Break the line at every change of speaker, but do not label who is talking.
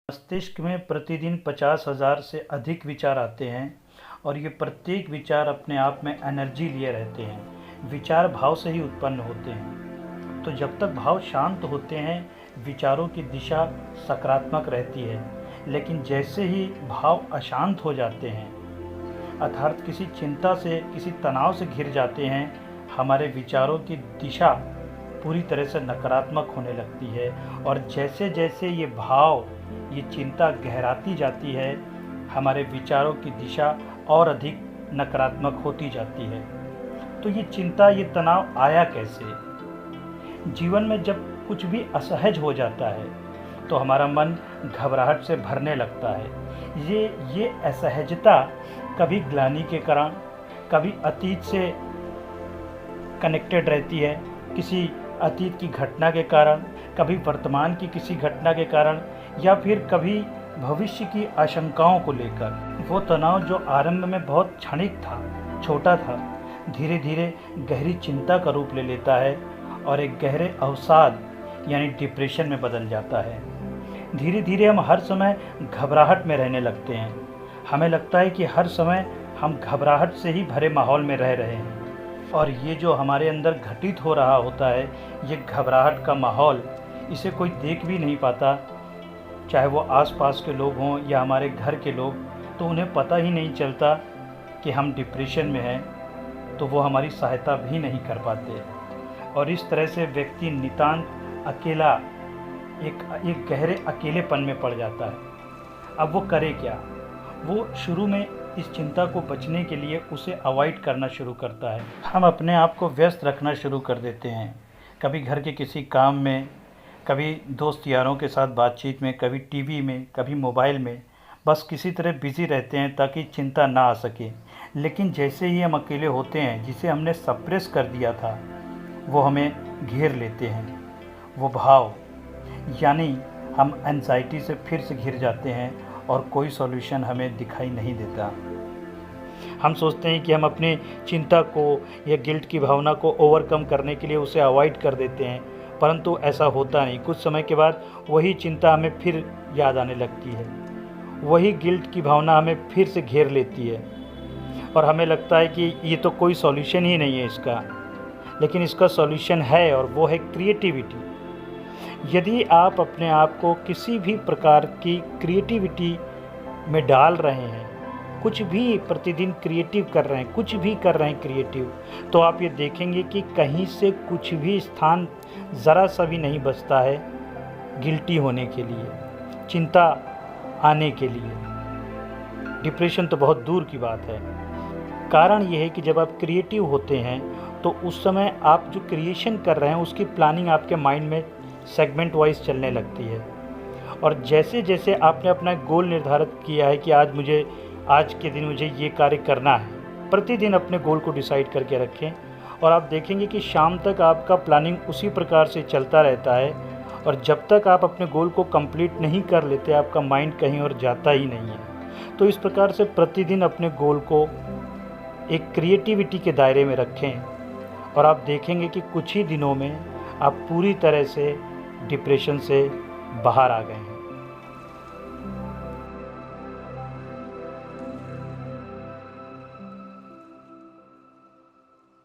मस्तिष्क में प्रतिदिन 50,000 से अधिक विचार आते हैं और ये प्रत्येक विचार अपने आप में एनर्जी लिए रहते हैं। विचार भाव से ही उत्पन्न होते हैं। तो जब तक भाव शांत होते हैं विचारों की दिशा सकारात्मक रहती है, लेकिन जैसे ही भाव अशांत हो जाते हैं अर्थात किसी चिंता से किसी तनाव से घिर जाते हैं, हमारे विचारों की दिशा पूरी तरह से नकारात्मक होने लगती है। और जैसे जैसे ये भाव ये चिंता गहराती जाती है हमारे विचारों की दिशा और अधिक नकारात्मक होती जाती है। तो ये चिंता ये तनाव आया कैसे? जीवन में जब कुछ भी असहज हो जाता है तो हमारा मन घबराहट से भरने लगता है। ये असहजता कभी ग्लानि के कारण, कभी अतीत से कनेक्टेड रहती है, किसी अतीत की घटना के कारण, कभी वर्तमान की किसी घटना के कारण, या फिर कभी भविष्य की आशंकाओं को लेकर। वो तनाव जो आरंभ में बहुत क्षणिक था, छोटा था, धीरे धीरे गहरी चिंता का रूप ले लेता है और एक गहरे अवसाद यानी डिप्रेशन में बदल जाता है। धीरे धीरे हम हर समय घबराहट में रहने लगते हैं। हमें लगता है कि हर समय हम घबराहट से ही भरे माहौल में रह रहे हैं और ये जो हमारे अंदर घटित हो रहा होता है, ये घबराहट का माहौल, इसे कोई देख भी नहीं पाता, चाहे वो आसपास के लोग हों या हमारे घर के लोग, तो उन्हें पता ही नहीं चलता कि हम डिप्रेशन में हैं, तो वो हमारी सहायता भी नहीं कर पाते। और इस तरह से व्यक्ति नितांत अकेला एक गहरे अकेलेपन में पड़ जाता है। अब वो करे क्या? वो शुरू में इस चिंता को बचने के लिए उसे अवॉइड करना शुरू करता है। हम अपने आप को व्यस्त रखना शुरू कर देते हैं, कभी घर के किसी काम में, कभी दोस्त यारों के साथ बातचीत में, कभी टीवी में, कभी मोबाइल में। बस किसी तरह बिज़ी रहते हैं ताकि चिंता ना आ सके। लेकिन जैसे ही हम अकेले होते हैं, जिसे हमने सप्रेस कर दिया था, वो हमें घेर लेते हैं। वो भाव यानी हम एंजाइटी से फिर से घिर जाते हैं और कोई सॉल्यूशन हमें दिखाई नहीं देता। हम सोचते हैं कि हम अपनी चिंता को या गिल्ट की भावना को ओवरकम करने के लिए उसे अवॉइड कर देते हैं, परंतु ऐसा होता नहीं। कुछ समय के बाद वही चिंता हमें फिर याद आने लगती है, वही गिल्ट की भावना हमें फिर से घेर लेती है और हमें लगता है कि ये तो कोई सॉल्यूशन ही नहीं है इसका। लेकिन इसका सॉल्यूशन है और वो है क्रिएटिविटी। यदि आप अपने आप को किसी भी प्रकार की क्रिएटिविटी में डाल रहे हैं, कुछ भी प्रतिदिन क्रिएटिव कर रहे हैं, कुछ भी कर रहे हैं क्रिएटिव, तो आप ये देखेंगे कि कहीं से कुछ भी स्थान ज़रा सा भी नहीं बचता है गिल्टी होने के लिए, चिंता आने के लिए। डिप्रेशन तो बहुत दूर की बात है। कारण ये है कि जब आप क्रिएटिव होते हैं तो उस समय आप जो क्रिएशन कर रहे हैं उसकी प्लानिंग आपके माइंड में सेगमेंट वाइज चलने लगती है। और जैसे जैसे आपने अपना गोल निर्धारित किया है कि आज के दिन मुझे ये कार्य करना है, प्रतिदिन अपने गोल को डिसाइड करके रखें और आप देखेंगे कि शाम तक आपका प्लानिंग उसी प्रकार से चलता रहता है। और जब तक आप अपने गोल को कंप्लीट नहीं कर लेते, आपका माइंड कहीं और जाता ही नहीं है। तो इस प्रकार से प्रतिदिन अपने गोल को एक क्रिएटिविटी के दायरे में रखें और आप देखेंगे कि कुछ ही दिनों में आप पूरी तरह से डिप्रेशन से बाहर आ गए हैं।